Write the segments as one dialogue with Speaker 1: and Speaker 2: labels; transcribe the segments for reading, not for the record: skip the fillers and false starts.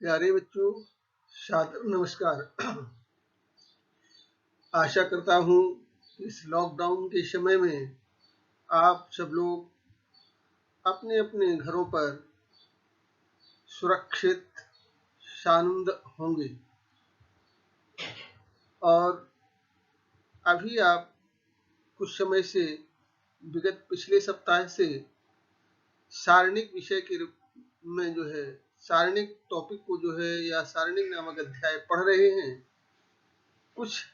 Speaker 1: प्यारे बच्चों, सादर नमस्कार। आशा करता हूँ इस लॉकडाउन के समय में आप सब लोग अपने अपने घरों पर सुरक्षित शांत होंगे और अभी आप कुछ समय से विगत पिछले सप्ताह से सारणिक विषय के रूप में सारणिक टॉपिक को या सारणिक नामक अध्याय पढ़ रहे हैं। कुछ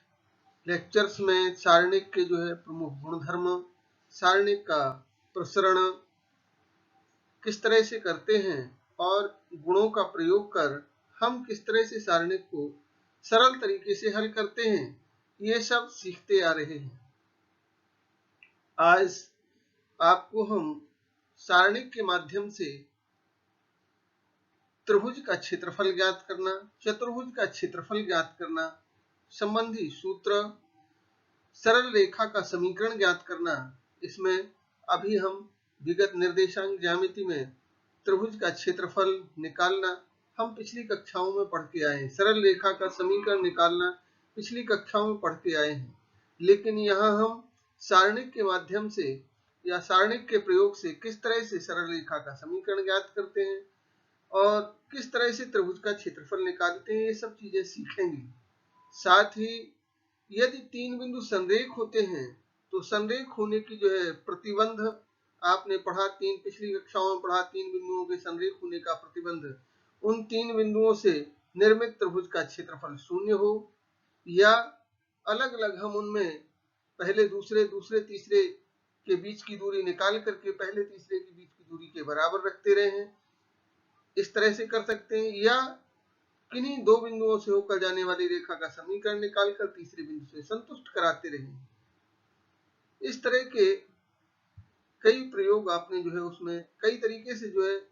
Speaker 1: लेक्चर्स में सारणिक के प्रमुख गुणधर्म, सारणिक का प्रसरण किस तरह से करते हैं और गुणों का प्रयोग कर हम किस तरह से सारणिक को सरल तरीके से हल करते हैं, ये सब सीखते आ रहे हैं। आज आपको हम सारणिक के माध्यम से त्रिभुज का क्षेत्रफल ज्ञात करना, चतुर्भुज का क्षेत्रफल ज्ञात करना, संबंधी सूत्र, सरल रेखा का समीकरण ज्ञात करना। इसमें अभी हम विगत निर्देशांक ज्यामिति में त्रिभुज का क्षेत्रफल निकालना हम पिछली कक्षाओं में पढ़ के आए हैं। सरल रेखा का समीकरण निकालना पिछली कक्षाओं में पढ़ के आए हैं, लेकिन यहाँ हम सारणिक के माध्यम से या सारणिक के प्रयोग से किस तरह से सरल रेखा का समीकरण ज्ञात करते हैं और किस तरह से त्रिभुज का क्षेत्रफल निकालते हैं, ये सब चीजें सीखेंगे। साथ ही यदि तीन बिंदु संरेख होते हैं तो संरेख होने की प्रतिबंध आपने पढ़ा, पिछली कक्षाओं में पढ़ा, तीन बिंदुओं के संरेख होने का प्रतिबंध, उन तीन बिंदुओं से निर्मित त्रिभुज का क्षेत्रफल शून्य हो या अलग अलग हम उनमें पहले दूसरे तीसरे के बीच की दूरी निकाल करके पहले तीसरे के बीच की दूरी के बराबर रखते रहे हैं, इस तरह से कर सकते हैं। या किन्हीं दो बिंदुओं से होकर जाने वाली रेखा का समीकरण निकालकर तीसरे बिंदु से संतुष्ट कराते रहे। इस तरह के कई प्रयोग आपने उसमें कई तरीके से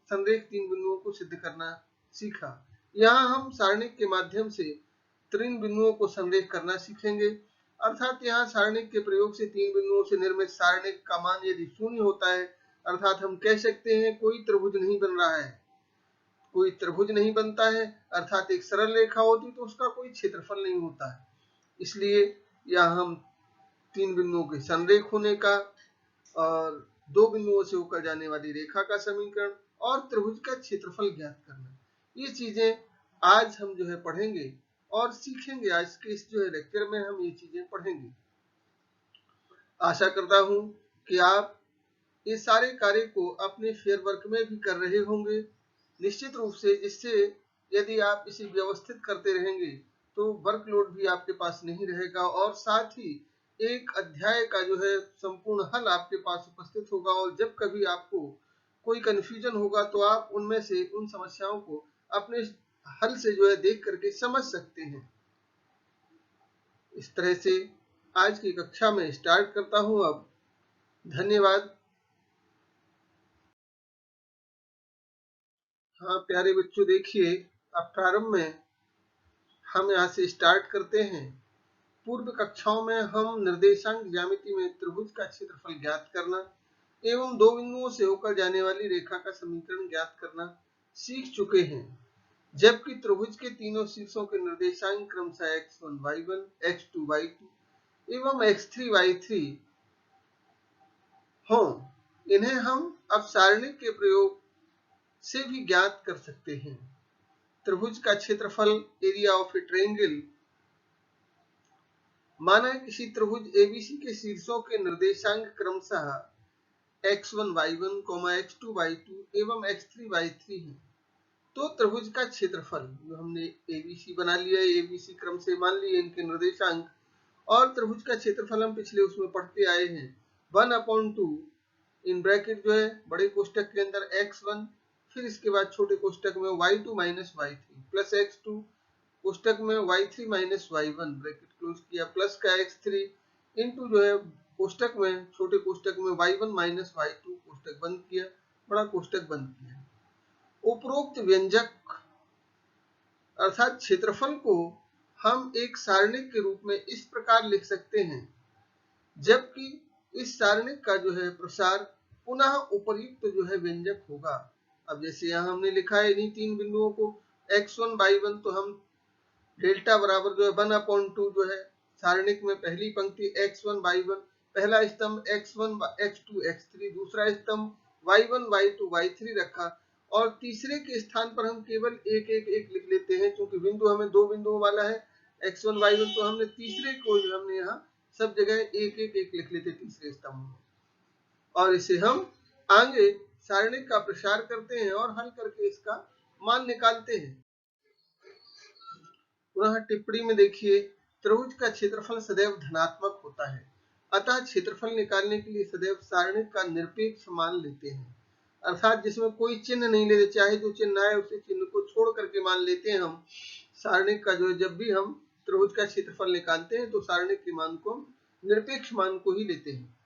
Speaker 1: संरेख तीन बिंदुओं को सिद्ध करना सीखा। यहाँ हम सारणिक के माध्यम से तीन बिंदुओं को संरेख करना सीखेंगे। अर्थात यहाँ सारणिक के प्रयोग से तीन बिंदुओं से निर्मित सारणिक का मान यदि शून्य होता है, अर्थात हम कह सकते हैं कोई त्रिभुज नहीं बन रहा है, कोई त्रिभुज नहीं बनता है, अर्थात एक सरल रेखा होती तो उसका कोई क्षेत्रफल नहीं होता है। इसलिए यहाँ हम तीन बिंदुओं के संरेख होने का और दो बिंदुओं से होकर जाने वाली रेखा का समीकरण और त्रिभुज का क्षेत्रफल ज्ञात करना, ये चीजें आज हम पढ़ेंगे और सीखेंगे। आज के इस लेक्चर में हम ये चीजें पढ़ेंगे। आशा करता हूं कि आप ये सारे कार्य को अपने फेयर वर्क में भी कर रहे होंगे निश्चित रूप से, जिससे यदि आप इसे व्यवस्थित करते रहेंगे तो वर्कलोड भी आपके पास नहीं रहेगा और साथ ही एक अध्याय का संपूर्ण हल आपके पास उपस्थित होगा। और जब कभी आपको कोई कंफ्यूजन होगा तो आप उनमें से उन समस्याओं को अपने हल से देख करके समझ सकते हैं। इस तरह से आज की कक्षा में स्टार्ट करता हूं अब। धन्यवाद। हाँ प्यारे बच्चों, देखिए अब प्रारंभ में हम यहाँ से स्टार्ट करते हैं। पूर्व कक्षाओं में हम निर्देशांक ज्यामिति में त्रिभुज का क्षेत्रफल ज्ञात करना एवं दो बिंदुओं से होकर जाने वाली रेखा का समीकरण ज्ञात करना सीख चुके हैं, जबकि त्रिभुज के तीनों शीर्षों के निर्देशांक क्रमशः x1 y1, x2 y2 एवं x3 y3 हों। इन्हें हम अब सारणिक के प्रयोग से भी ज्ञात कर सकते हैं। त्रिभुज का क्षेत्रफल, एरिया ऑफ ए ट्रायंगल, माना किसी त्रिभुज एबीसी के शीर्षों के निर्देशांक क्रमशः x1 y1, x2 y2 एवं x3 y3 हैं, तो त्रिभुज का क्षेत्रफल, जो हमने एबीसी बना लिया है, एबीसी क्रम से मान लिए इनके निर्देशांक, और त्रिभुज का क्षेत्रफल हम पिछले उसमें पढ़ते आए हैं 1/2 इन ब्रैकेट बड़े कोष्टक के अंदर x1, फिर इसके बाद छोटे कोष्टक में y2 minus y3 plus x2, कोष्टक में y3 minus y1 bracket close किया, प्लस का x3 इंटू कोष्टक में छोटे कोष्टक में y1 माइनस y2 कोष्टक बंद किया, बड़ा कोष्टक बंद किया। उपरोक्त व्यंजक अर्थात क्षेत्रफल को हम एक सारणिक के रूप में इस प्रकार लिख सकते हैं, जबकि इस सारणिक का प्रसार पुनः उपर्युक्त व्यंजक होगा। अब जैसे यहाँ हमने लिखा है इन्हीं तीन बिंदुओं को, x1 y1 तो हम डेल्टा बराबर जो है 1/2 जो है सारणिक में पहली पंक्ति x1 y1, पहला स्तंभ x1 x2 x3, दूसरा स्तंभ y1 y2 y3 रखा और तीसरे के स्थान पर हम केवल एक एक एक लिख लेते हैं, क्योंकि बिंदु हमें दो बिंदुओं वाला है x1 y1, तो हमने तीसरे को हमने यहाँ सब जगह एक एक एक लिख लेते तीसरे स्तंभ में, और इसे हम आगे सारणिक का प्रसार करते हैं और हल करके इसका मान निकालते हैं। पुनः टिप्पणी में देखिए, त्रिभुज का क्षेत्रफल सदैव धनात्मक होता है, अतः क्षेत्रफल निकालने के लिए सदैव सारणिक का निरपेक्ष मान लेते हैं, अर्थात जिसमें कोई चिन्ह नहीं लेते, चाहे जो चिन्ह आए उसे चिन्ह को छोड़ करके मान लेते हैं हम सारणिक का जो है। जब भी हम त्रिभुज का क्षेत्रफल निकालते हैं तो सारणिक के मान को निरपेक्ष मान को ही लेते हैं।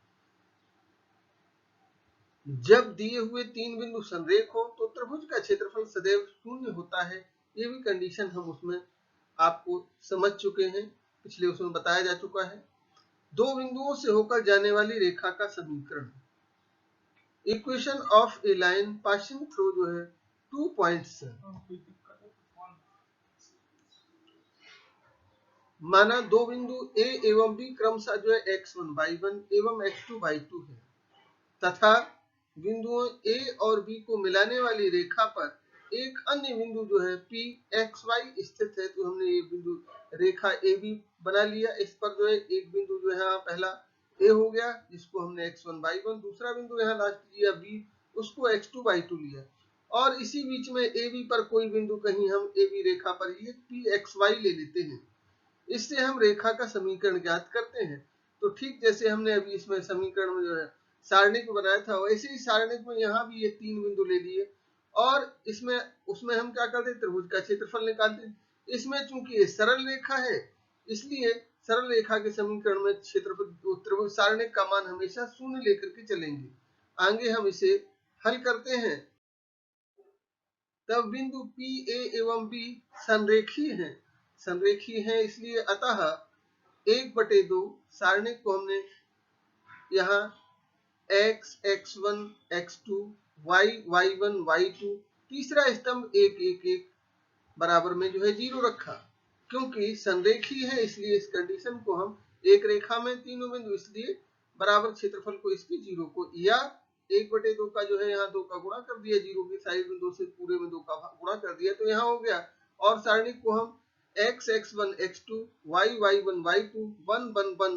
Speaker 1: जब दिए हुए तीन बिंदु संरेख हो तो त्रिभुज का क्षेत्रफल सदैव शून्य होता है, ये भी कंडीशन हम उसमें आपको समझ चुके हैं, पिछले उसमें बताया जा चुका है। दो बिंदुओं से होकर जाने वाली रेखा का समीकरण, equation of A line passing through जो है 2 पॉइंट्स, माना दो बिंदु ए एवं बी क्रमशः जो है x1 y1 एवं x2 y2 है, तथा बिंदुओं ए और बी को मिलाने वाली रेखा पर एक अन्य बिंदु जो है P XY स्थित है, तो हमने ये बिंदु रेखा AB बना लिया। इस पर जो है एक बिंदु जो है पहला A हो गया, जिसको हमने x1 y1, दूसरा बिंदु यहाँ लास्ट लिया B, उसको x2 y2 लिया, और इसी बीच में AB पर कोई बिंदु कहीं हम AB रेखा पर ही PXY ले लेते हैं। इससे हम रेखा का समीकरण ज्ञात करते हैं। तो ठीक जैसे हमने अभी इसमें समीकरण में जो है सारणिक बनाया था, वैसे ही सारणिक में यहाँ भी ये तीन बिंदु ले लिए और इसमें उसमें हम क्या करते हैं, त्रिभुज का क्षेत्रफल निकालते हैं। इसमें चूंकि ये सरल रेखा है, इसलिए सरल रेखा के समीकरण में क्षेत्रफल त्रिभुज सारणिक का मान हमेशा शून्य लेकर के चलेंगे। आगे हम इसे हल करते हैं, तब बिंदु P A एवं B संरेखीय है, इसलिए अतः 1/2 सारणिक को हमने यहाँ x x1 x2 y y1 y2, तीसरा स्तंभ 1 1 1 बराबर में जो है 0 रखा, क्योंकि संरेखीय है इसलिए इस कंडीशन को हम एक रेखा में तीनों बिंदु, इसलिए बराबर क्षेत्रफल को इसके 0 को, या 1/2 का जो है यहाँ 2 का गुणा कर दिया, 0 की साइड में 2 से पूरे में 2 का गुणा कर दिया, तो यहाँ हो गया। और सारणिक को हम x x1 x2 y y1 y2 1 1 1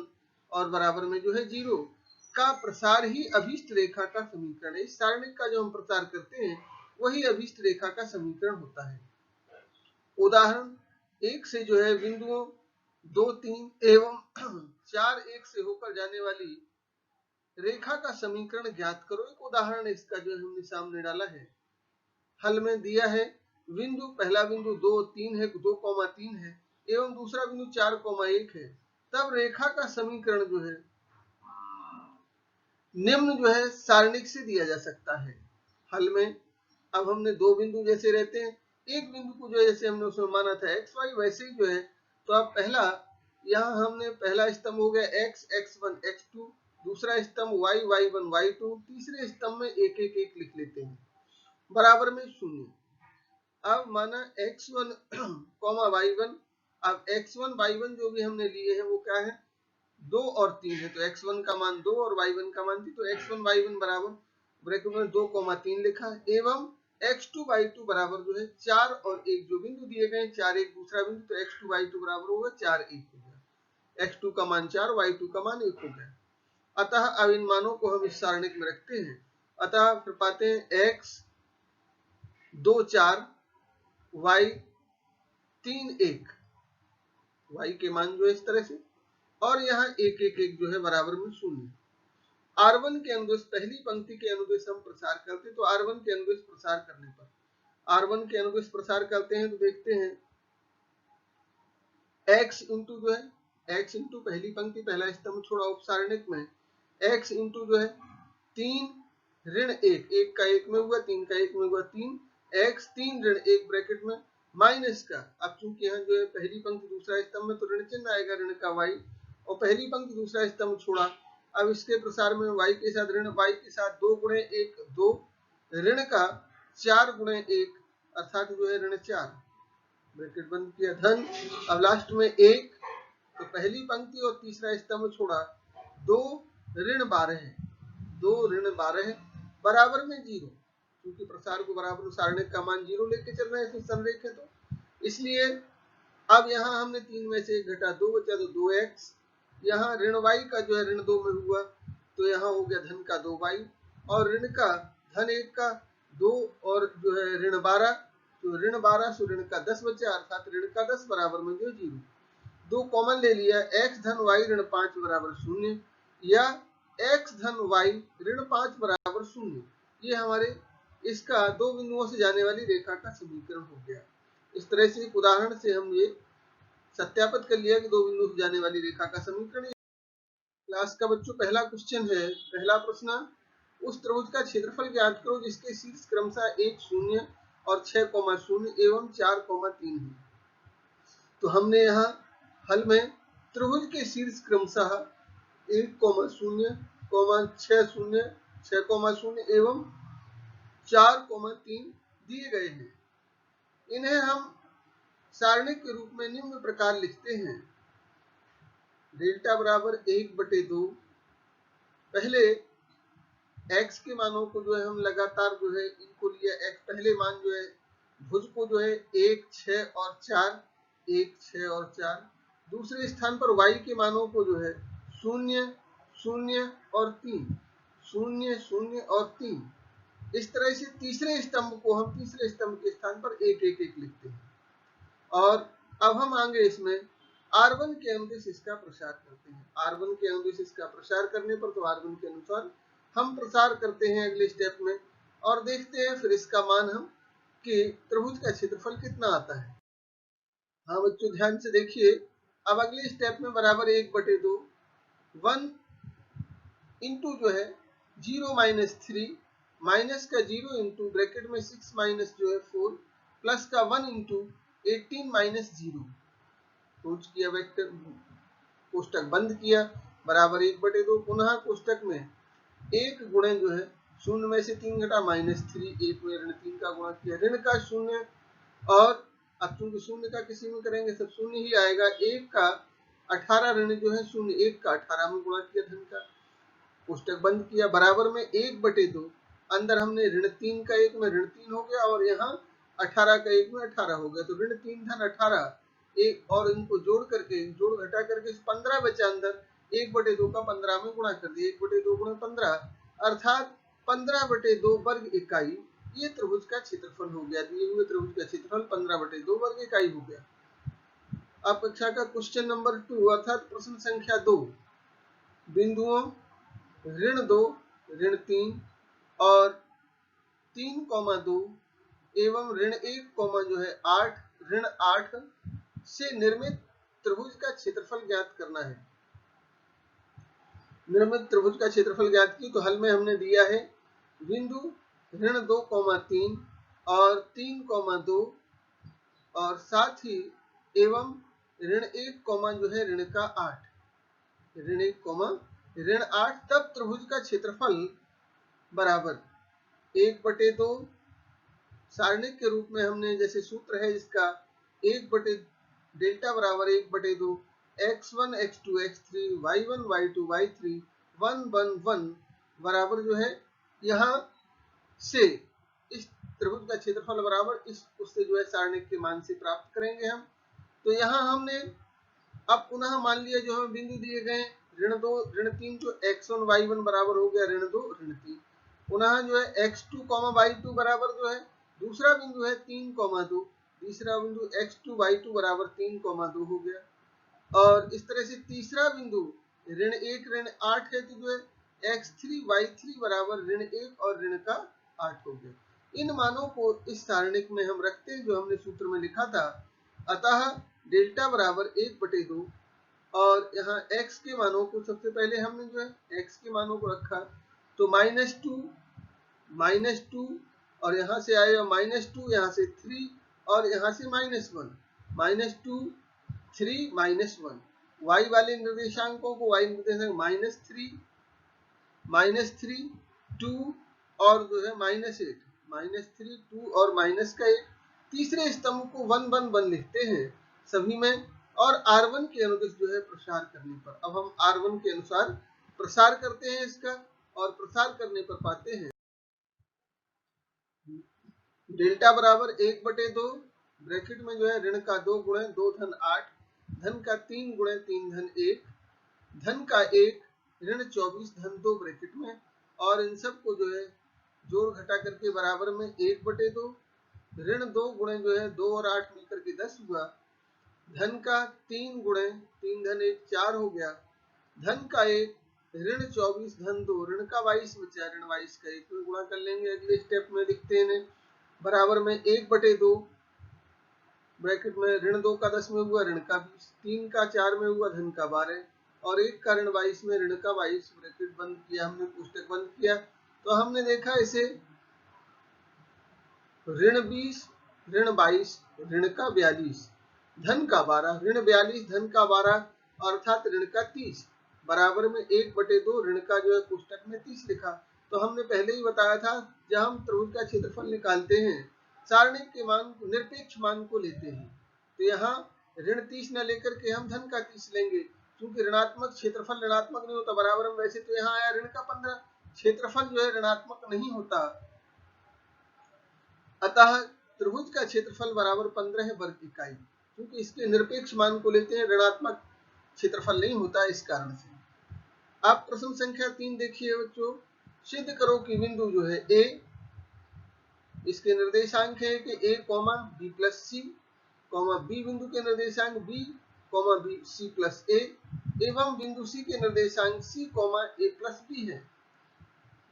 Speaker 1: और बराबर में जो है 0 का प्रसार ही अभीष्ट रेखा का समीकरण है। इस सारणिक का जो हम प्रसार करते हैं वही अभीष्ट रेखा का समीकरण होता है। उदाहरण 1 से जो है बिंदुओं 2 3 एवं 4 1 से होकर जाने वाली रेखा का समीकरण ज्ञात करो। एक उदाहरण इसका जो हमने सामने डाला है, हल में दिया है बिंदु, पहला बिंदु 2 3 है 2,3 है एवं दूसरा बिंदु 4,1 है, तब रेखा का समीकरण जो है निम्न जो है सारणिक से दिया जा सकता है। हल में अब हमने दो बिंदु जैसे रहते हैं, एक बिंदु को जो है जैसे हमने उसमें माना था xy, वैसे ही जो है, तो अब पहला यहाँ हमने पहला स्तंभ हो गया x x1 x2, दूसरा स्तंभ y y1 y2, तीसरे स्तंभ में 1 1 1 लिख लेते हैं, बराबर में 0। अब माना x1 y1, अब x1 y1 जो भी हमने लिए हैं वो क्या है, 2 और 3 है, तो x1 का मान 2 और y1 का मान 3, तो x1 y1 बराबर ब्रैकेट में 2,3 लिखा, एवं x2 y2 बराबर जो है 4 और 1 जो बिंदु दिए गए 4 1 दूसरा बिंदु, तो x2 y2 बराबर होगा 4 1 हो गया, x2 का मान 4 y2 का मान 1 हो गया। अतः अब इन मानों को हम इस सारणिक में रखते हैं, अतः फिर पाते हैं x 2 4 y 3 1, y के मान जो है इस तरह से, और यहाँ 1 1 1 जो है बराबर में 0। R1 के अनुदेश पहली पंक्ति के अनुदेश हम प्रसार करते हैं, तो R1 के अनुदेश प्रसार करने पर R1 के अनुदेश प्रसार करते हैं तो देखते हैं x इंटू जो है x इंटू पहली पंक्ति पहला स्तंभ छोड़ा उपसारणिक में x इंटू जो है 3 ऋण 1, 1 का 1 में हुआ 3 का 1 में हुआ 3, x 3 ऋण 1 ब्रैकेट में माइनस का, अब चूंकि यहाँ जो है पहली पंक्ति दूसरा स्तंभ में तो ऋण चिन्ह आएगा ऋण का y, और पहली पंक्ति दूसरा स्तंभ छोड़ा, अब इसके प्रसार में y के साथ ऋण y के साथ 2 गुणे 1 2, ऋण का 4 गुणे 1 अर्थात जो है ऋण 4, ब्रैकेट बंद किया, धन, अब लास्ट में 1, तो पहली पंक्ति और तीसरा स्तंभ छोड़ा, 2 ऋण 12 है, 2 ऋण 12 बराबर में 0, क्योंकि प्रसार को बराबर सारणिक का मान 0 लेके चल रहे हैं संरेखित, तो इसलिए अब यहाँ हमने 3 में से 1 घटा 2 बचा, तो 2x, यहाँ ऋण y का जो है ऋण 2 में हुआ, तो यहाँ हो गया धन का 2y, और ऋण का धन 1 का 2 और जो है ऋण 12, तो ऋण 12 से ऋण का 10 बचा, अर्थात ऋण का 10 बराबर में जो 0, 2 कॉमन ले लिया, x धन y ऋण 5 बराबर 0, या x धन y ऋण 5 बराबर 0, ये हमारे इसका 2 बिंदुओं से जाने वाली रेखा का समीकरण हो गया। इस तरह से एक उदाहरण से हम ये सत्यापित कर लिया कि 2 बिंदु से जाने वाली रेखा का समीकरण। क्लास का बच्चों पहला क्वेश्चन है, पहला प्रश्न, उस त्रिभुज का क्षेत्रफल ज्ञात करो जिसके शीर्ष क्रमशः 1 0 और 6 0 एवं 4 3 है। तो हमने यहाँ हल में त्रिभुज के शीर्ष क्रमशः 1 0 6 0 6 0 एवं 4 3 दिए गए हैं। इन्हें हम सारणिक के रूप में निम्न प्रकार लिखते हैं, डेल्टा बराबर 1/2, पहले x के मानों को जो है हम लगातार जो है इनको लिया, x पहले मान जो है भुज को जो है 1 6 और 4, 1 6 और 4, दूसरे स्थान पर y के मानों को जो है 0 0 और 3, 0 0 और 3, इस तरह से तीसरे स्तंभ को हम तीसरे स्तंभ के स्थान पर 1 1 1 लिखते हैं। और अब हम आगे इसमें R1 के अनुदिश इसका प्रसार करते हैं। R1 के अनुदिश इसका प्रसार करने पर तो R1 के अनुसार हम प्रसार करते हैं अगले स्टेप में, और देखते हैं फिर इसका मान हम कि त्रिभुज का क्षेत्रफल कितना आता है। हाँ बच्चों ध्यान से देखिए, अब अगले स्टेप में बराबर 1/2, 1 इंटू जो है 0 - 3, माइनस का 0 इंटू ब्रैकेट में 6 माइनस जो है 4, प्लस का 1 इंटू 18 - 0, सोच किया, वेक्टर कोष्टक बंद किया, बराबर 1/2, पुनः कोष्टक में 1 गुणे जो है 0 में से 3 घटा -3, 1 में ऋण 3 का गुणा किया, ऋण का 0, और अब चूंकि 0 का किसी में करेंगे सब 0 ही आएगा, 1 का 18 ऋण जो है 0, 1 का 18 में गुणा किया धन का, कोष्टक बंद किया, बराबर में 1/2, अंदर हमने ऋण 3 का 1 में ऋण 3 हो गया, और यहाँ 18 का 1 में 18 हो गया, तो ऋण 3 धन 18, एक और इनको जोड़ करके जोड़ घटा करके 15 बचा, अंदर 1/2 का 15 में गुणा कर दिया, 1/2 गुणा 15 अर्थात 15/2 वर्ग इकाई, ये त्रिभुज का क्षेत्रफल हो गया। दिए हुए त्रिभुज का क्षेत्रफल 15/2 वर्ग इकाई हो गया। अब कक्षा का क्वेश्चन नंबर 2 अर्थात प्रश्न संख्या 2, बिंदुओं ऋण 2 ऋण 3 और 3,2 एवं ऋण 1, जो है 8 ऋण 8 से निर्मित त्रिभुज का क्षेत्रफल ज्ञात करना है। निर्मित त्रिभुज का क्षेत्रफल ज्ञात की, तो हल में हमने दिया है बिंदु ऋण 2, 3 और 3,2 और साथ ही एवं ऋण 1, जो है ऋण का 8, ऋण 1, ऋण 8, तब त्रिभुज का क्षेत्रफल बराबर 1/2, सारणिक के रूप में हमने जैसे सूत्र है इसका 1 डेल्टा बराबर 1/2 x1 x2 x3 y1 y2 y3 1 1 1 बराबर जो है यहाँ से इस त्रिभुज का क्षेत्रफल बराबर इस उससे जो है सारणिक के मान से प्राप्त करेंगे हम। तो यहाँ हमने अब पुनः मान लिया जो हमें बिंदु दिए गए ऋण 2 ऋण 3, जो x1 y1 बराबर हो गया ऋण 2 ऋण 3, पुनः जो है x2, y2 बराबर जो है दूसरा बिंदु है 3,2, तीसरा बिंदु x2 y2 बराबर 3,2 हो गया, और इस तरह से तीसरा बिंदु ऋण 1 ऋण 8 है, तो जो है x3 y3 बराबर ऋण 1 और ऋण का 8 हो गया। इन मानों को इस सारणिक में हम रखते हैं जो हमने सूत्र में लिखा था, अतः डेल्टा बराबर 1/2, और यहाँ x के मानों को सबसे पहले हमने जो है x के मानों को रखा, तो -2 और यहाँ से आएगा -2, यहाँ से 3 और यहाँ से -1, -2 3 -1, y वाले निर्देशांकों को y निर्देशांक -3 2 और जो है -8, -3 2 और -1, तीसरे स्तंभ को 1 1 1 लिखते हैं सभी में, और R1 के अनुदिश जो है प्रसार करने पर, अब हम R1 के अनुसार प्रसार करते हैं इसका, और प्रसार करने पर पाते हैं डेल्टा बराबर 1/2 ब्रैकेट में जो है ऋण का 2 गुणे 2 धन 8, धन का 3 गुणे 3 धन 1, धन का 1 ऋण 24 धन 2 ब्रैकेट में, और इन सब को जो है जोड़ घटा करके बराबर में 1/2, ऋण 2 गुणे जो है 2 और 8 मिलकर के 10 हुआ, धन का 3 गुणे 3 धन 1 4 हो गया, धन का 1 ऋण 24 धन 2 ऋण का 22 बचा, ऋण 22 का 1 में गुणा कर लेंगे। अगले स्टेप में लिखते हैं बराबर में 1/2 ब्रैकेट में ऋण 2 का 10 में हुआ, ऋण का 20, 3 का 4 में हुआ, धन का 12, और 1 का ऋण 22 में ऋण का 22, ब्रैकेट बंद किया हमने, पुस्तक बंद किया। तो हमने देखा इसे ऋण 20 ऋण 22 ऋण का 42 धन का 12 ऋण 42 धन का 12 अर्थात ऋण का 30 बराबर में 1/2 ऋण का जो है पुस्तक में 30 लिखा। तो हमने पहले ही बताया था जब हम त्रिभुज का क्षेत्रफल निकालते हैं सारणिक के मान को, निरपेक्ष मान को लेते हैं, तो यहाँ ऋण 30 न लेकर के हम धन का 30 लेंगे, क्योंकि ऋणात्मक क्षेत्रफल ऋणात्मक नहीं होता बराबर में। वैसे तो यहाँ आया ऋण का 15, क्षेत्रफल जो है ऋणात्मक नहीं होता, अतः त्रिभुज का क्षेत्रफल बराबर 15 है वर्ग इकाई, क्योंकि इसके निरपेक्ष मान को लेते हैं, ऋणात्मक क्षेत्रफल नहीं होता इस कारण से। आप प्रश्न संख्या 3 देखिए बच्चों, सिद्ध करो कि बिंदु जो है ए, इसके निर्देशांक है कि a, b plus C, B बिंदु के निर्देशांक b, B C plus A, एवं बिंदु सी के निर्देशांक c, a प्लस बी है,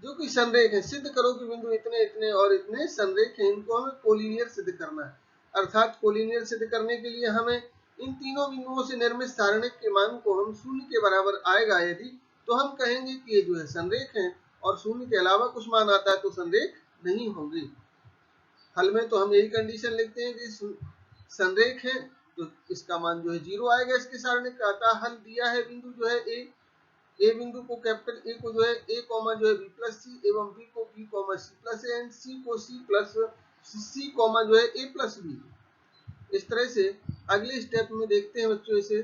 Speaker 1: जो कि संरेख है। सिद्ध करो कि बिंदु इतने इतने और इतने संरेख हैं, इनको हमें कोलिनियर सिद्ध करना है। अर्थात कोलिनियर सिद्ध करने के लिए हमें इन तीनों बिंदुओं से निर्मित सारणिक के मान को हम शून्य के बराबर आएगा यदि, तो हम कहेंगे कि ये जो है संरेख है, और शून्य के अलावा कुछ मान आता है तो संरेख नहीं होगी। हल में तो हम यही कंडीशन लिखते हैं कि संरेख है, तो इसका मान जो है 0 आएगा इसके सारणिक का। अतः हल दिया है बिंदु जो है ए बिंदु को कैपिटल ए को जो है a कॉमा जो है b प्लस सी, एवं b को b comma C plus A, and c को c प्लस सी कॉमा जो है a प्लस बी। इस तरह से अगले स्टेप में देखते हैं बच्चों इसे,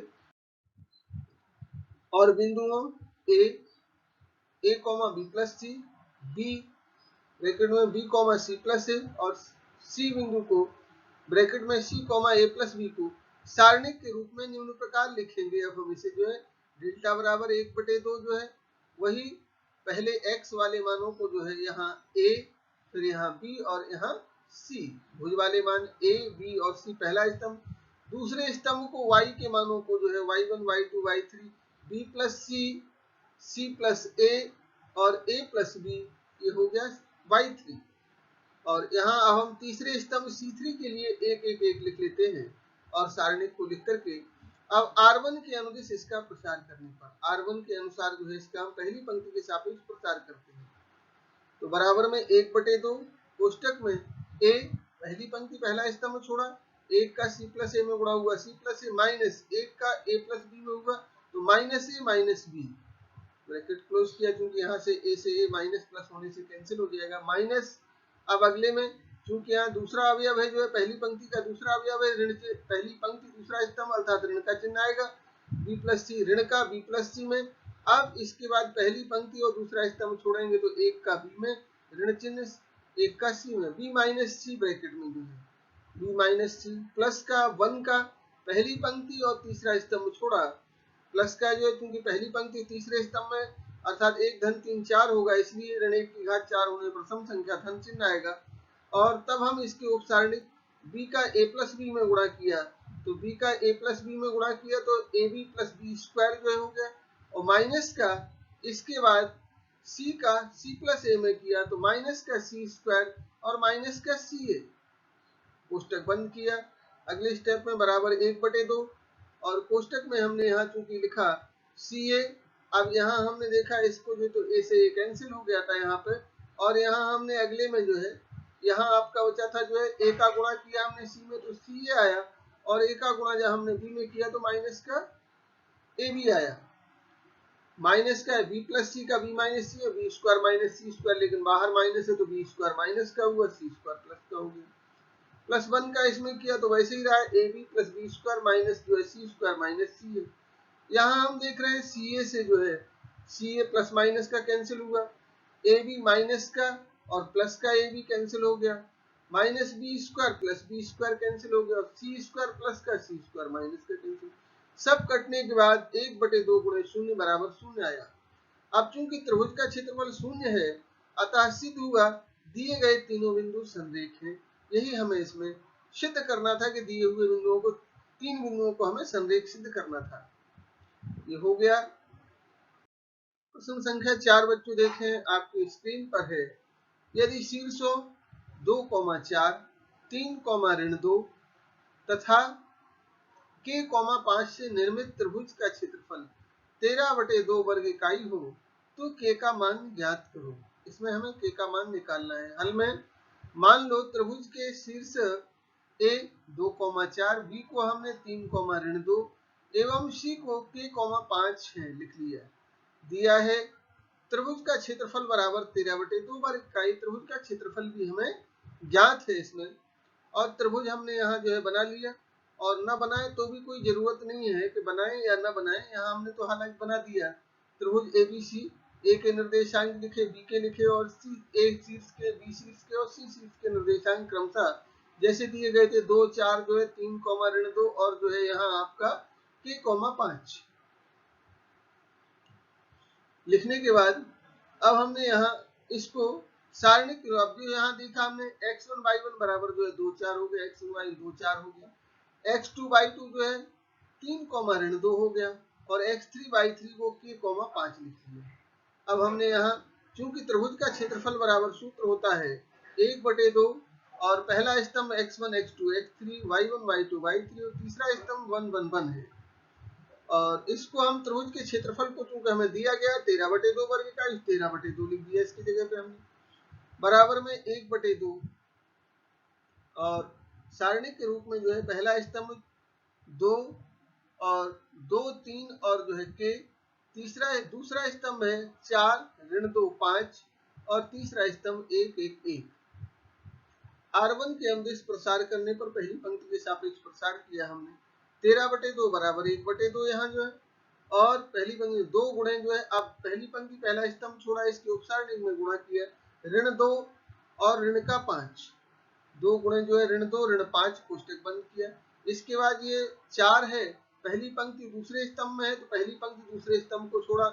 Speaker 1: और बिंदुओं a comma b plus C, b bracket में b comma C plus A, और c बिंदु को ब्रैकेट में c comma a plus B को सारणिक के रूप में निम्न प्रकार लिखेंगे। अब हम इसे जो है डेल्टा बराबर 1/2 जो है वही पहले x वाले मानों को जो है यहाँ a, फिर यहाँ b और यहाँ c, भुज वाले मान a, b और c पहला स्तंभ, दूसरे स्तंभ को y के मानों को जो है y1 y2 y3 b plus C, c plus a और a प्लस b, ये हो गया y3, और यहाँ अब हम तीसरे स्तंभ c3 के लिए 1 1 1 लिख लेते हैं, और सारणिक को लिख करके अब R1 के अनुदिश इसका प्रसार करने पर, R1 के अनुसार जो है इसका हम पहली पंक्ति के सापेक्ष प्रसार करते हैं, तो बराबर में 1/2 कोष्टक में a, पहली पंक्ति पहला स्तंभ छोड़ा, 1 का c प्लस ए में गुणा हुआ, c प्लस ए माइनस 1 का a प्लस बी में हुआ, तो माइनस ए माइनस बी, ब्रैकेट क्लोज किया, क्योंकि यहाँ से a से a माइनस प्लस होने से कैंसिल हो जाएगा, माइनस। अब अगले में चूंकि यहाँ दूसरा अवयव है जो है पहली पंक्ति का दूसरा अवयव है, ऋण से पहली पंक्ति दूसरा स्तंभ अर्थात ऋण का चिन्ह आएगा, b प्लस सी ऋण का b प्लस सी में। अब इसके बाद पहली पंक्ति और दूसरा स्तंभ छोड़ेंगे तो 1 का b में ऋण चिन्ह, 1 का c में b माइनस सी, ब्रैकेट में जो है b माइनस सी, प्लस का 1 का पहली पंक्ति और तीसरा स्तंभ छोड़ा, प्लस का जो है क्योंकि पहली पंक्ति तीसरे स्तंभ में अर्थात 1 धन 3 4 होगा, इसलिए ऋण 1 की घात 4 होने पर सम संख्या धन चिन्ह आएगा, और तब हम इसके उपसारणिक b का a प्लस बी में गुणा किया, तो b का a प्लस बी में गुणा किया तो ab प्लस बी स्क्वायर जो है हो गया, और माइनस का इसके बाद c का c प्लस a में किया तो माइनस का c स्क्वायर और माइनस का ca, कोष्टक बंद किया। अगले स्टेप में बराबर 1/2, और कोष्टक में हमने यहाँ चूंकि लिखा ca, अब यहाँ हमने देखा इसको जो तो a से a कैंसिल हो गया था यहाँ पे, और यहाँ हमने अगले में जो है यहाँ आपका बचा था जो है a का गुणा किया हमने c में तो ca आया, और a का गुणा जब हमने b में किया तो माइनस का ab आया, माइनस का है b प्लस सी का b माइनस सी है, b स्क्वायर माइनस सी स्क्वायर, लेकिन बाहर माइनस है तो b स्क्वायर माइनस का हुआ, c स्क्वायर प्लस का हो गया। +1 का इसमें किया तो वैसे ही रहा है, AB + B स्क्वायर माइनस जो है C स्क्वायर माइनस C है। यहाँ हम देख रहे हैं CA से जो है CA प्लस माइनस का कैंसिल हुआ, AB माइनस का और प्लस का AB कैंसिल हो गया, minus B square plus B square cancel हो गया और C स्क्वायर प्लस का C स्क्वायर माइनस का कैंसिल। सब कटने के बाद 1/2 गुणे 0 बराबर 0 आया। अब चूंकि त्रिभुज का क्षेत्रफल 0 है, अतः सिद्ध हुआ दिए गए तीनों बिंदु संरेख हैं। यही हमें इसमें सिद्ध करना था कि दिए हुए बिंदुओं को, तीन बिंदुओं को हमें संरेख सिद्ध करना था। ये हो गया। प्रश्न संख्या 4 बच्चों देखें, आपकी स्क्रीन पर है। यदि शीर्षों 2, 4, 3, -2 तथा k, 5 से निर्मित त्रिभुज का क्षेत्रफल 13/2 वर्ग इकाई हो तो k का मान ज्ञात करो। इसमें हमें k का मान निकालना है। हल में मान लो त्रिभुज के शीर्ष A 2, 4, B को हमने 3, -2 एवं C को k, 5 है लिख लिया। दिया है त्रिभुज का क्षेत्रफल बराबर 13/2 वर्ग इकाई। त्रिभुज का क्षेत्रफल भी हमें ज्ञात है इसमें, और त्रिभुज हमने यहाँ जो है बना लिया। और न बनाए तो भी कोई जरूरत नहीं है कि बनाए या न बनाए, यहाँ हमने तो हालांकि बना दिया। त्रिभुज ABC, A के निर्देशांक लिखे, B के लिखे और A शीर्ष के, B शीर्ष के और C शीर्ष के निर्देशांक क्रमशः जैसे दिए गए थे 2, 4 जो है 3, -2 और जो है यहाँ आपका k, 5 लिखने के बाद अब हमने यहाँ इसको सारणिक, अब जो यहाँ देखा हमने x1 y1 बराबर जो है 2, 4 हो गया, x1 y 2, 4 हो गया, x2 y2 जो है 3, -2 हो गया और x3 y3 को k, 5 लिख लिया। अब हमने यहाँ चूंकि त्रिभुज का क्षेत्रफल बराबर सूत्र होता है 1/2 और पहला स्तंभ x1 x2 x3 y1 y2 y3 और तीसरा स्तंभ 1 1 1 है। और इसको हम त्रिभुज के क्षेत्रफल को चूंकि हमें दिया गया 13/2 वर्ग का, 13/2 लिख दिया इसकी जगह पे हमने, बराबर में 1/2 और सारणिक के रूप में जो है पहला स्तंभ 2 और 2 3 और जो है k, दूसरा स्तंभ है 4 -2 5 और तीसरा स्तंभ 1 1 1। R1 के अनुदिश प्रसार करने पर पहली पंक्ति के सापेक्ष प्रसार किया हमने, 13/2 बराबर 1/2 यहाँ जो है, और पहली पंक्ति 2 गुणे जो है, अब पहली पंक्ति पहला स्तंभ छोड़ा, इसके उपसारणिक में गुणा किया, -2 और ऋण का 5, 2 गुणे जो है -2 ऋण 5 कोष्टक बंद किया। इसके बाद ये 4 है, पहली पंक्ति दूसरे स्तंभ में है तो पहली पंक्ति दूसरे स्तंभ को छोड़ा,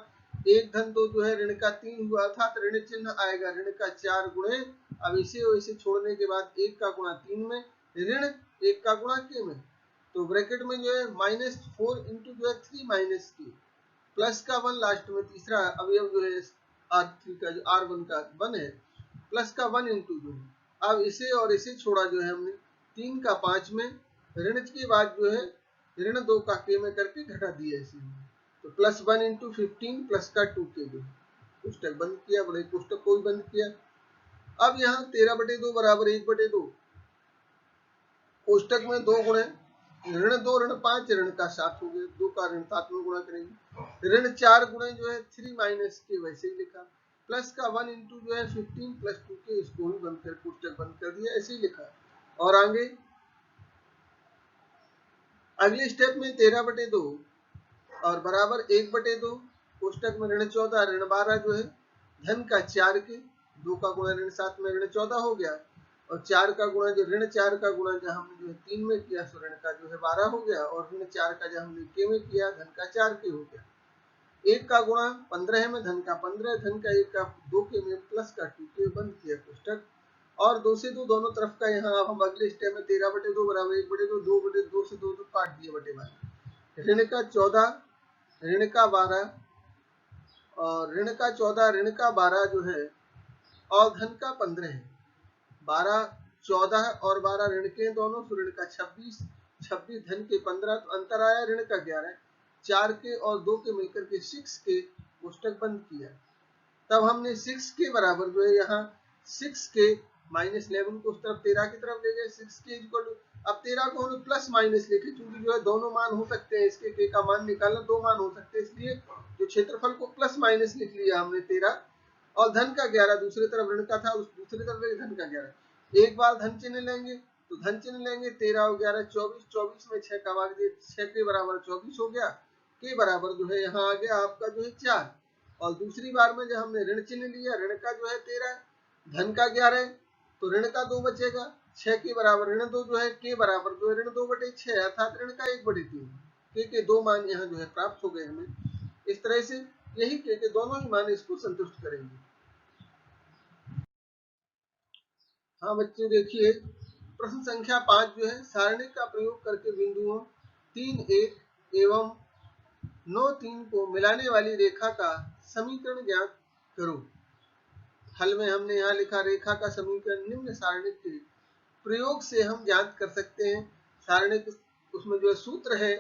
Speaker 1: 1 धन 2 जो है ऋण का 3 हुआ, अर्थात ऋण चिन्ह आएगा ऋण का 4 गुणे, अब इसे और इसे छोड़ने के बाद 1 का गुणा 3 में, ऋण 1 का गुणा k में, तो ब्रैकेट में जो है -4 इंटू जो है 3 - k प्लस का 1 लास्ट में तीसरा अवयव जो है R3 का जो R1 का 1 है, प्लस का 1 इंटू जो है, अब इसे और इसे छोड़ा जो है हमने 3 का 5 में, ऋण के बाद जो है ऋण 2 का k में करके घटा दिया इसे, तो +1 इंटू 15 प्लस का 2k जो है पुस्तक बंद किया, बड़े पुस्तक को भी बंद किया। अब यहाँ 13/2 बराबर 1/2, कोष्टक में 2 गुणे ऋण 2 ऋण 5 ऋण का 7 हो गया, 2 का ऋण 7 में गुणा करेंगे, ऋण 4 गुणे जो है 3 - k वैसे ही लिखा, प्लस का 1 इंटू जो है 15 प्लस 2k, इसको भी बंद कर पुस्तक बंद कर दिया, ऐसे ही लिखा। और आगे अगले स्टेप में 13/2 और बराबर 1/2, कोष्टक में ऋण 14 ऋण 12 जो है धन का 4 के, 2 का गुणा ऋण 7 में ऋण 14 हो गया, और 4 का गुणा जो ऋण 4 का गुणा जब हमने जो है 3 में किया तो ऋण का जो है 12 हो गया, और ऋण 4 का जब हमने k में किया धन का 4 के हो गया, 1 का गुणा 15 में धन का 15, धन का 1 का 2 के में प्लस का 2k बंद किया कोष्टक, और 2 से 2 दोनों तरफ का यहाँ अब हम अगले स्टेप में 13/2 बराबर 1/2, 2/2 से 2 काट दिए बटे बारह, ऋण का 14 ऋण का 12 और ऋण का 14 ऋण का 12 जो है और धन का 15 है, 12 14 और 12 ऋण के दोनों, तो ऋण का 26 26 धन के 15, तो अंतर आया ऋण का 11, 4 के और 2 के मिलकर के 6 के कोष्टक बंद किया। तब हमने 6 के बराबर जो है यहाँ 6 के -11 को उस तरफ 13 की तरफ ले गए, 6 के इक्वल टू, अब 13 को हमने प्लस माइनस लेके, क्योंकि जो है दोनों मान हो सकते हैं, इसके k का मान निकालना 2 मान हो सकते हैं, इसलिए जो क्षेत्रफल को प्लस माइनस लिख लिया हमने 13, और धन का 11 दूसरी तरफ ऋण का था, उस दूसरी तरफ धन का 11, एक बार धन चिन्ह लेंगे तो धन चिन्ह लेंगे, 13 और 11 24, 24 में 6 का भाग दिए, 6 के बराबर 24 हो गया, के बराबर जो है यहाँ आ गया आपका जो है 4। और दूसरी बार में जब हमने ऋण चिन्ह लिया, ऋण का जो है 13, धन का 11, तो ऋण का 2 बचेगा, 6 के बराबर ऋण 2 जो है, के बराबर जो है ऋण 2/6 अर्थात ऋण का 1/3, के 2 मान यहाँ जो है प्राप्त हो गए हमें। इस तरह से यही के दोनों ही मान इसको संतुष्ट करेंगे। हाँ बच्चों देखिए, प्रश्न संख्या 5 जो है, सारणी का प्रयोग करके बिंदुओं 3 1 एवं 9 3 को मिलाने वाली रेखा का समीकरण ज्ञात करो। हल में हमने यहाँ लिखा, रेखा का समीकरण निम्न सारणी के प्रयोग से हम ज्ञात कर सकते हैं। सारणी उसमें जो है सूत्र है,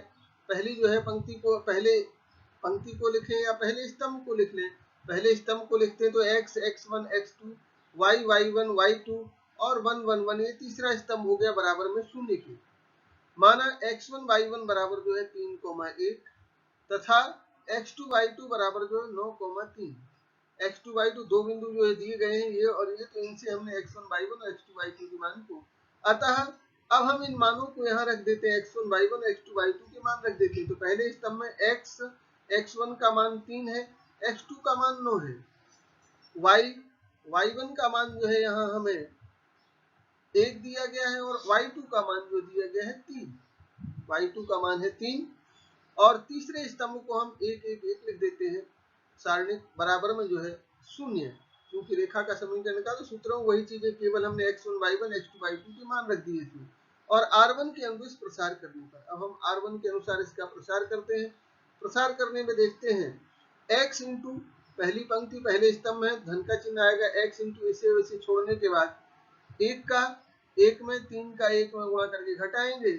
Speaker 1: पहली जो है पंक्ति को, पहले पंक्ति को लिखें या पहले स्तंभ को लिख लें। पहले स्तंभ को लिखते हैं तो x x1 x2 y y1 y2 और 1 1 1, ये तीसरा स्तंभ हो गया बराबर में 0 के। माना x1 y1 बराबर जो है 3,1 तथा x2 y2 बराबर जो है 9,3। x2 y2 दो बिंदु जो है दिए गए हैं, ये और ये, तो इनसे हमने x1 y1 और x2 y2 के मान को, अतः अब हम इन मानों को यहाँ रख देते हैं, x1 y1 x2 y2 के मान रख देते हैं। तो पहले स्तंभ में x1 का मान 3 है, x2 का मान 9 है, y1 का मान जो है यहाँ हमें 1 दिया गया है और y2 का मान जो दिया गया है 3, y2 का मान है 3 और तीसरे स्तंभ को हम 1 1 1 लिख देते हैं। सारणी बराबर में जो है 0, क्योंकि रेखा का समीकरण का तो सूत्र वही चीज है, केवल हमने x1 y1 x2 y2 के मान रख दिए थे। और r1 के अनुरूप प्रसार करने पर, अब हम r1 के अनुसार इसका प्रसार करते हैं। प्रसार करने में देखते हैं, x इंटू पहली पंक्ति पहले स्तंभ में धन का चिन्ह आएगा, x इंटू इसे वैसे छोड़ने के बाद 1 का 1 में 3 का 1 में गुणा करके घटाएंगे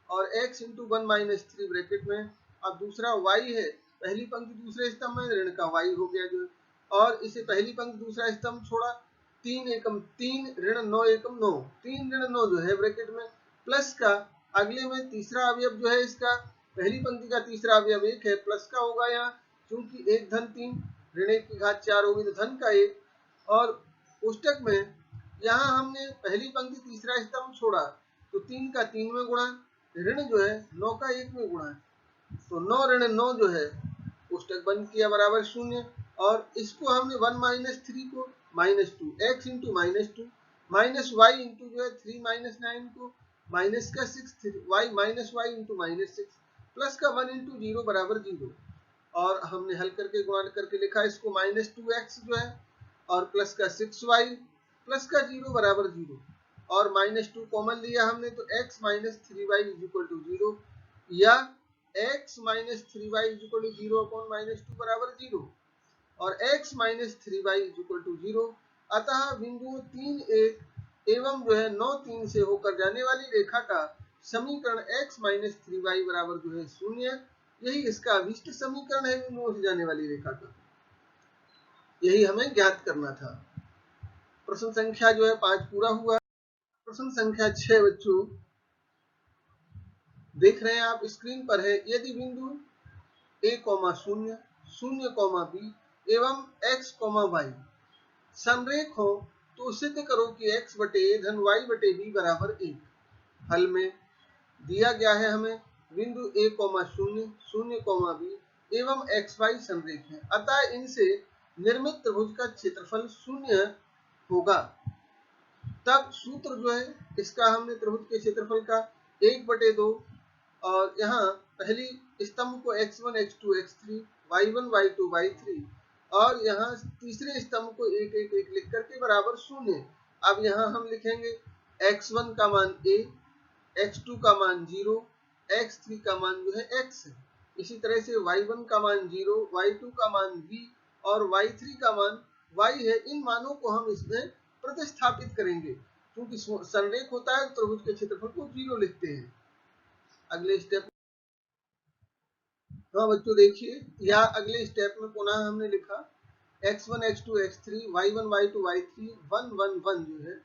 Speaker 1: और x इंटू 1 माइनस 3 ब्रैकेट में। अब दूसरा y है, पहली पंक्ति दूसरे स्तंभ में ऋण का y हो गया जो, और इसे पहली पंक्ति दूसरा स्तंभ छोड़ा, 3 एकम 3 ऋण 9 एकम 9, 3 ऋण 9 जो है ब्रैकेट में, प्लस का अगले में तीसरा अवयव जो है इसका, पहली पंक्ति का तीसरा अवयव 1 है, प्लस का होगा यहाँ, क्योंकि 1 धन 3 ऋण 1 की घात 4 होगी तो धन का 1, और पुस्तक में यहाँ हमने पहली पंक्ति तीसरा स्तंभ छोड़ा तो 3 का 3 में गुणा, ऋण जो है 9 का 1 में गुणा, तो 9 ऋण 9 जो है पुस्तक बंद किया बराबर 0। और इसको हमने 1 माइनस 3 को minus 2, x into minus 2 minus y into जो है 3 माइनस 9 को माइनस का 6 y minus y into minus 6 plus का 1 इंटू 0 बराबर 0, और हमने हल करके गुणा करके लिखा इसको माइनस 2x जो है और प्लस का 6y प्लस का 0 बराबर 0, और माइनस 2 कॉमन लिया हमने तो x minus 3y is equal to 0, या x minus 3y is equal to 0 upon minus 2 बराबर 0, और x minus 3y is equal to 0। अतः बिंदु 3 1 एवं जो है 9 3 से होकर जाने वाली रेखा का समीकरण x माइनस 3y बराबर जो है 0, यही इसका अभिष्ट समीकरण है बिंदुओं से जाने वाली रेखा का। यही हमें ज्ञात करना था। प्रश्न संख्या जो है 5 पूरा हुआ। प्रश्न संख्या 6 बच्चों देख रहे हैं आप स्क्रीन पर है, यदि बिंदु a, 0 0, b एवं x, y संरेख हो तो सिद्ध करो कि x बटे a धन y बटे b बराबर 1। हल में दिया गया है हमें बिंदु a, 0 0, b एवं xy संरेख है, अतः इनसे निर्मित त्रिभुज का क्षेत्रफल 0 होगा। तब सूत्र जो है इसका हमने त्रिभुज के क्षेत्रफल का 1/2, और यहाँ पहली स्तंभ को x1 x2 x3 y1 y2 y3 और यहाँ तीसरे स्तंभ को 1 1 1 लिख करके बराबर 0। अब यहाँ हम लिखेंगे x1 का मान a, x2 का मान 0, x3 का मान जो है x है। इसी तरह से y1 का मान 0, y2 का मान b और y3 का मान y है। इन मानों को हम इसमें प्रतिस्थापित करेंगे, क्योंकि संरेख होता है त्रिभुज के क्षेत्रफल को 0 लिखते हैं। अगले स्टेप, हाँ बच्चों देखिए, यहाँ अगले स्टेप में पुनः हमने लिखा x1 x2 x3 y1 y2 y3 1 1 1 जो है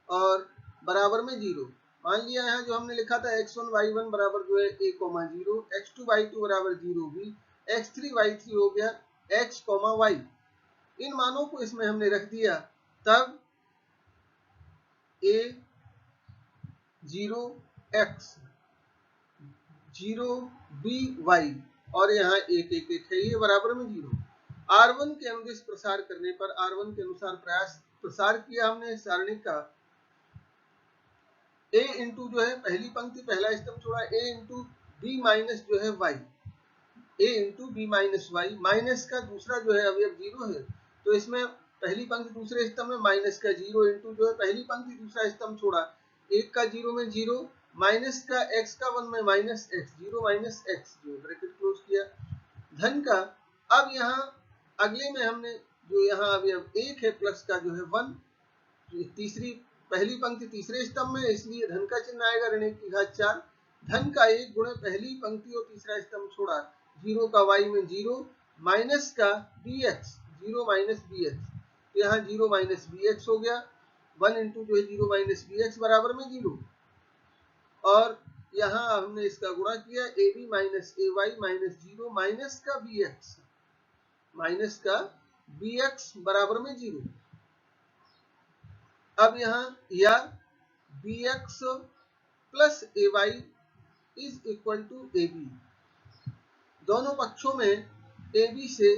Speaker 1: और बराबर में 0। मान लिया यहाँ जो हमने लिखा था x1 y1 बराबर जो है a, 0, x2 y2 बराबर 0 b, x3 y3 हो गया x, y। इन मानों को इसमें हमने रख दिया, तब a 0x 0by और यहाँ 1 1 1 है, ये बराबर में 0। R1 के अनुदिश प्रसार करने पर R1 के अनुसार प्रसार किया हमने सारणी का a इंटू जो है पहली पंक्ति पहला स्तंभ छोड़ा a इंटू b माइनस जो है y, a into b minus y, minus का दूसरा जो है अवयव 0 है तो इसमें पहली पंक्ति दूसरे स्तंभ में माइनस का 0 इंटू जो है पहली पंक्ति दूसरा स्तंभ छोड़ा 1 का 0 में 0, माइनस का x का 1 में माइनस x, 0 माइनस x, जो ब्रैकेट क्लोज किया, धन का। अब यहाँ अगले में हमने जो यहाँ अवयव 1 है प्लस का जो है 1, तीसरी पहली पंक्ति तीसरे स्तंभ में इसलिए धन का चिन्ह आएगा, ऋण 1 की घात 4, धन का 1 गुणे पहली पंक्ति और तीसरा स्तंभ छोड़ा 0 का y में 0, माइनस का bx, 0 माइनस bx, तो यहाँ 0 माइनस bx हो गया, 1 इंटू जो है 0 माइनस bx बराबर में 0, और यहाँ हमने इसका गुणा किया ab माइनस ay माइनस 0 माइनस का bx बराबर में 0। अब यहाँ या bx plus ay is equal to ab, दोनों पक्षों में ab से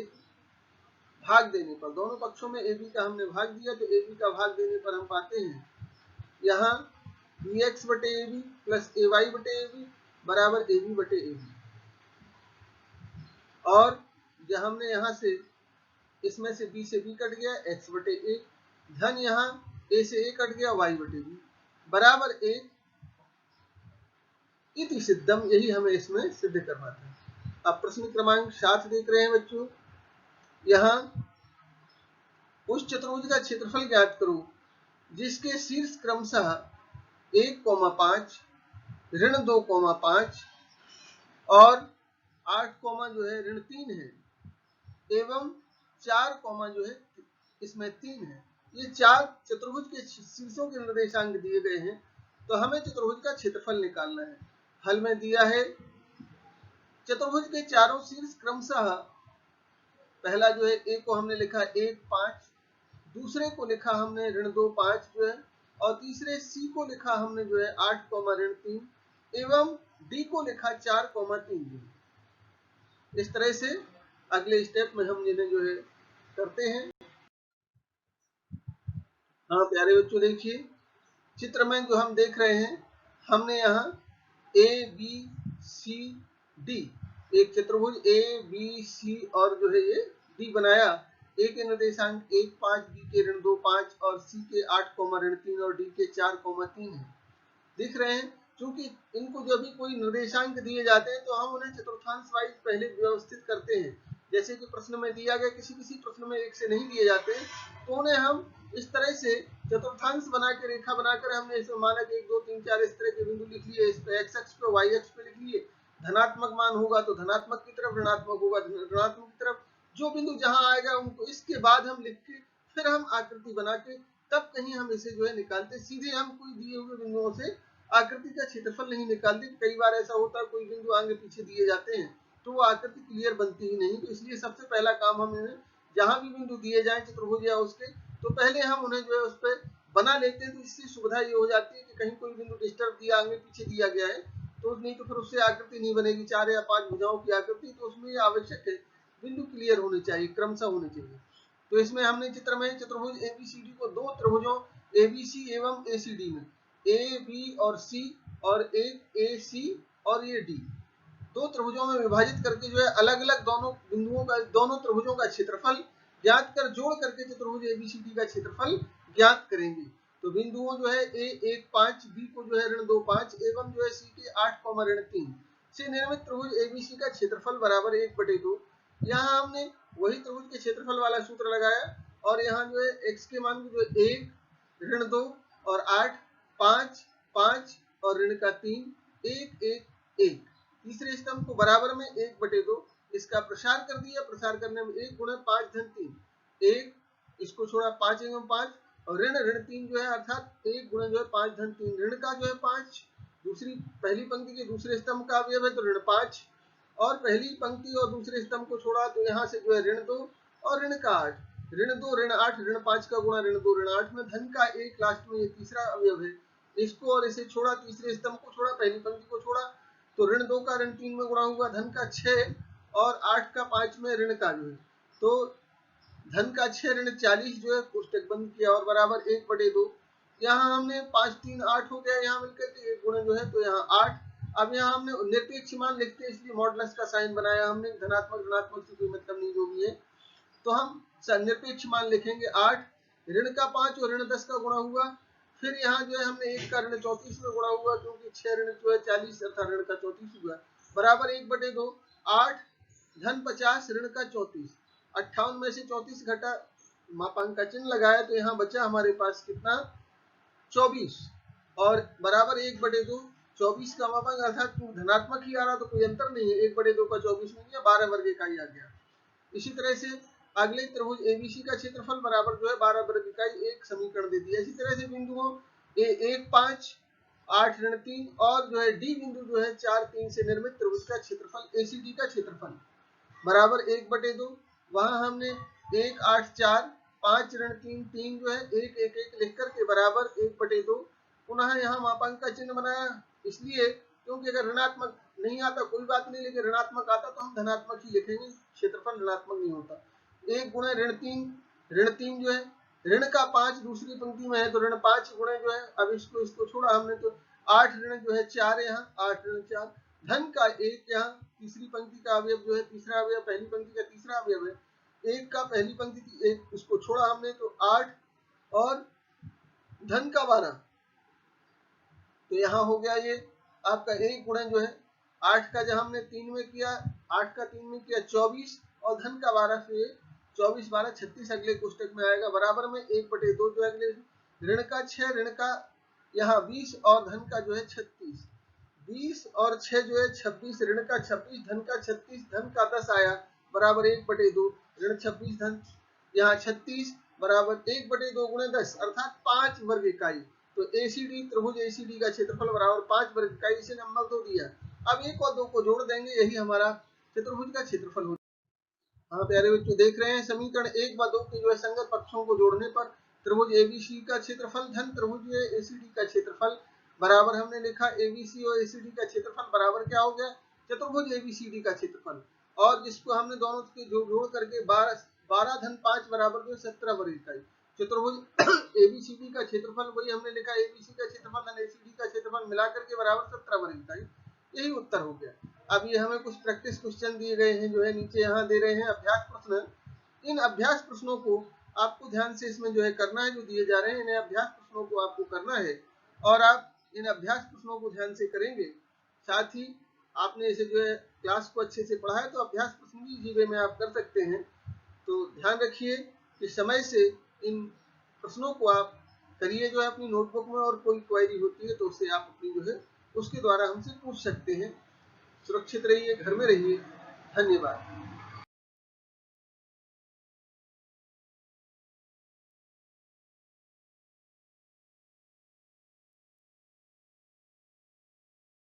Speaker 1: भाग देने पर, दोनों पक्षों में ab का हमने भाग दिया तो ab का भाग देने पर हम पाते हैं यहाँ bx बटे ab प्लस ay बटे ab बराबर ab बटे ab, और जब हमने यहाँ से इसमें से b से b कट गया x बटे a, धन यहाँ a से a कट गया y बटे b बराबर 1 इति सिद्धम, यही हमें इसमें सिद्ध करना था। अब प्रश्न क्रमांक 7 देख रहे हैं बच्चों, यहाँ उस चतुर्भुज का क्षेत्रफल ज्ञात करो जिसके शीर्ष क्रमशः 1,5, ऋण 2,5 और 8, जो है ऋण 3 है, एवं 4, जो है इसमें 3 है। ये 4 चतुर्भुज के शीर्षों के निर्देशांक दिए गए हैं, तो हमें चतुर्भुज का क्षेत्रफल निकालना है। हल में दिया है चतुर्भुज के चारों शीर्ष क्रमशः, पहला जो है ए को हमने लिखा 1, 5, दूसरे को लिखा हमने ऋण 2, 5 जो है, और तीसरे सी को लिखा हमने जो है 8, ऋण 3, एवं डी को लिखा 4, 3 जो है। इस तरह से अगले स्टेप में हम जिन्हें जो है करते हैं। हाँ प्यारे बच्चों, देखिए चित्र में जो हम देख रहे हैं, हमने यहाँ ए बी सी डी, एक चतुर्भुज ए बी सी और जो है ये डी बनाया। ए के निर्देशांक 1, 5, बी के ऋण 2, 5 और सी के 8, ऋण 3 और डी के 4, 3 है, दिख रहे हैं। क्योंकि इनको जब भी कोई निर्देशांक दिए जाते हैं तो हम उन्हें चतुर्थांश वाइज पहले व्यवस्थित करते हैं। जैसे कि प्रश्न में दिया गया, किसी किसी प्रश्न में 1 से नहीं दिए जाते तो उन्हें हम इस तरह से चतुर्थांश बना के रेखा बनाकर हमने इसमें माना कि 1, 2, 3, 4 इस तरह के बिंदु लिख लिए, इस पे x अक्ष पे y अक्ष पे लिख लिए, धनात्मक मान होगा तो धनात्मक की तरफ, ऋणात्मक होगा ऋणात्मक की तरफ, जो बिंदु जहां आएगा उनको इसके बाद हम लिख के फिर हम आकृति बना के तब कहीं हम इसे जो है निकालते। सीधे हम कोई दिए हुए बिंदुओं से आकृति का क्षेत्रफल नहीं निकालते। कई बार ऐसा होता है कोई बिंदु आगे पीछे दिए जाते हैं तो वो आकृति क्लियर बनती ही नहीं, तो इसलिए सबसे पहला काम हमें जहां भी बिंदु दिए जाए चतुर्भुज या उसके, तो पहले हम उन्हें जो है उस पर बना लेते हैं। तो इससे सुविधा ये हो जाती है कि कहीं कोई बिंदु डिस्टर्ब दिया, आगे पीछे दिया गया है तो नहीं, तो फिर उससे आकृति नहीं बनेगी 4 या 5 भुजाओं की आकृति, तो उसमें ये आवश्यक है बिंदु क्लियर होने चाहिए, क्रमशः होने चाहिए। तो इसमें हमने चित्र में चतुर्भुज एबीसीडी को दो त्रिभुजों एबीसी एवं एसीडी में ए बी और सी और एक ए सी और ये डी, दो त्रिभुजों में विभाजित करके जो है अलग अलग दोनों बिंदुओं का, दोनों त्रिभुजों का क्षेत्रफल ज्ञात कर जोड़ करके चतुर्भुज एबीसीडी का क्षेत्रफल ज्ञात करेंगे। तो बिंदुओं जो है ए 1, 5, बी को जो है ऋण 2, 5 एवं जो है सी के 8, ऋण 3 से निर्मित त्रिभुज एबीसी का क्षेत्रफल बराबर 1/2। यहाँ हमने वही त्रिभुज के क्षेत्रफल वाला सूत्र लगाया और यहाँ जो है x के मान को जो 1, ऋण 2 और 8, 5, 5 और ऋण का 3, 1, 1, 1, तीसरे स्तंभ को बराबर में 1/2, इसका प्रसार कर दिया। प्रसार करने में 1 गुणे 5 धन 3, 1 इसको छोड़ा 5 एवं 5 और ऋण 3 जो है अर्थात 1 गुणे जो है 5 धन 3, ऋण का जो है 5, दूसरी पहली पंक्ति के दूसरे स्तंभ का अवयव है तो ऋण 5, और पहली पंक्ति और दूसरे स्तंभ को छोड़ा तो यहाँ से जो है ऋण 2 और ऋण का 8, ऋण 2 ऋण 8 ऋण 5 का गुणा ऋण 2 ऋण 8 में धन का 1 लास्ट में ये तीसरा अवयव है, इसको और इसे छोड़ा, तीसरे स्तंभ को छोड़ा, पहली पंक्ति को छोड़ा, तो ऋण 2 का ऋण 3 में गुणा हुआ, धन का 6 और 8 का 5 में ऋण का जो है, तो धन का 6 ऋण 40 जो है कोष्टक बंद किया और बराबर 1/2। यहाँ हमने 5 3 8 हो गया, यहाँ मिलकर के 1 गुणा जो है तो यहाँ 8। अब यहाँ हमने निरपेक्ष मान लिखते हैं इसलिए मॉडुलस का साइन बनाया हमने, धनात्मक ऋणात्मक से कोई मतलब नहीं जो भी है, तो हम निरपेक्ष मान लिखेंगे 8, ऋण का 5 और ऋण 10 का गुणा हुआ, फिर यहाँ जो है हमने 1 का ऋण 34 में गुणा हुआ क्योंकि 6 ऋण जो है 40 अर्थात ऋण का 34 हुआ, बराबर 1/2। 8 धन 50 ऋण का 34, 58 में से 34 घटा, मापांक का चिन्ह लगाया तो यहाँ बचा हमारे पास कितना 24 और बराबर 1/2। 24 का मापांक अर्थात धनात्मक ही आ रहा तो कोई अंतर नहीं है, 1/2 का 24 में गया, 12 वर्ग इकाई आ गया। इसी तरह से अगले त्रिभुज एबीसी का क्षेत्रफल बराबर जो है 12 वर्ग इकाई, एक समीकरण दे दिया। इसी तरह से बिंदुओं A1 5 8 ऋण 3 और जो है डी बिंदु जो है 4 3 से निर्मित त्रिभुज का क्षेत्रफल एसीडी का क्षेत्रफल बराबर 1/2। वहां हमने 1 8 4 5 ऋण 3 3 जो है 1 1 1 लिख करके बराबर 1/2। पुनः यहाँ मापांक का चिन्ह बनाया, इसलिए क्योंकि अगर ऋणात्मक नहीं आता कोई बात नहीं, लेकिन ऋणात्मक आता तो हम धनात्मक ही लिखेंगे, क्षेत्रफल ऋणात्मक नहीं होता। 1 गुणे ऋण 3 जो है ऋण का 5 दूसरी पंक्ति में है तो ऋण 5 गुणे जो है, अब इसको छोड़ा हमने तो 8 ऋण जो है 4, यहाँ 8 ऋण 4, धन का 1 यहाँ तीसरी पंक्ति का अवयव जो है तीसरा अवयव पहली पंक्ति का तीसरा अवयव है, 1 का पहली पंक्ति की 1 उसको छोड़ा हमने तो 8 और धन का 12, तो यहाँ हो गया ये आपका 1 गुणे जो है 8 का जब हमने 3 में किया, 8 का 3 में किया 24 और धन का 12 से 24 12 36 अगले कोष्टक में आएगा, बराबर में 1/2 जो अगले ऋण का 6 ऋण का यहाँ 20 और धन का जो है 36, 20 और 6 जो है 26, ऋण का 26 धन का 36 धन का 10 आया बराबर 1/2, ऋण 26 धन यहाँ 36 बराबर 1/2 गुणे 10 अर्थात 5 वर्ग इकाई। तो एसीडी त्रिभुज एसीडी का क्षेत्रफल बराबर 5 वर्ग इकाई, इसे नंबर 2 दिया। अब 1 और 2 को जोड़ देंगे, यही हमारा चतुर्भुज का क्षेत्रफल हो। हाँ प्यारे बच्चों देख रहे हैं समीकरण 1 व 2 के जो है संगत पक्षों को जोड़ने पर त्रिभुज एबीसी का क्षेत्रफल धन त्रिभुज एसीडी का क्षेत्रफल बराबर हमने लिखा एबीसी और एसीडी का क्षेत्रफल बराबर क्या हो गया चतुर्भुज एबीसीडी का क्षेत्रफल, और जिसको हमने दोनों के जोड़ करके 12 धन 5 बराबर जो 17 वर्ग इकाई। चतुर्भुज एबीसीडी का क्षेत्रफल वही हमने लिखा एबीसी का क्षेत्रफल धन एसीडी का क्षेत्रफल मिलाकर के बराबर 17 वर्ग इकाई, यही उत्तर हो गया। अब ये हमें कुछ प्रैक्टिस क्वेश्चन दिए गए हैं जो है नीचे यहाँ दे रहे हैं अभ्यास प्रश्न। इन अभ्यास प्रश्नों को आपको ध्यान से इसमें जो है करना है, जो दिए जा रहे हैं इन अभ्यास प्रश्नों को आपको करना है और आप इन अभ्यास प्रश्नों को ध्यान से करेंगे। साथ ही आपने इसे जो है क्लास को अच्छे से पढ़ा है तो अभ्यास प्रश्न भी इजी वे में आप कर सकते हैं। तो ध्यान रखिए कि समय से इन प्रश्नों को आप करिए जो है अपनी नोटबुक में, और कोई क्वेरी होती है तो उससे आप अपनी जो है उसके द्वारा हमसे पूछ सकते हैं। सुरक्षित रहिए, घर में रहिए, धन्यवाद।